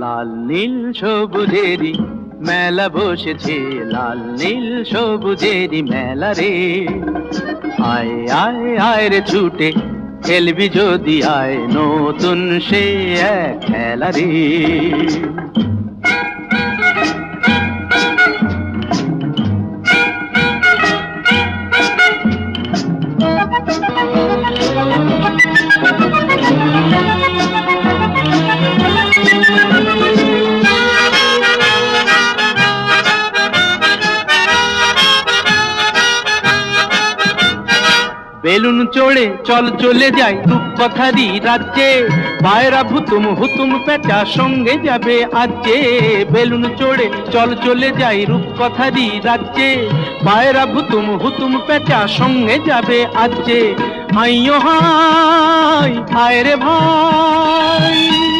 লাল নীল সবুজেরই মেলা বসেছে, লাল নীল সবুজেরই মেলা রে। আয় আয় আয় রে ছুটে খেলবি যদি আয়, নতুন সে এক খেলা রে। বেলুন চড়ে চল চলে যাই রূপকথারই রাজ্যে, পায়রা ভুতুম হুতুম পেঁচা সঙ্গে যাবে আজকে। বেলুন চড়ে চল চলে যাই রূপকথারই রাজ্যে, পায়রা ভুতুম হুতুম পেঁচা সঙ্গে যাবে আজকে। হাইও হাই হায় রে ভাই।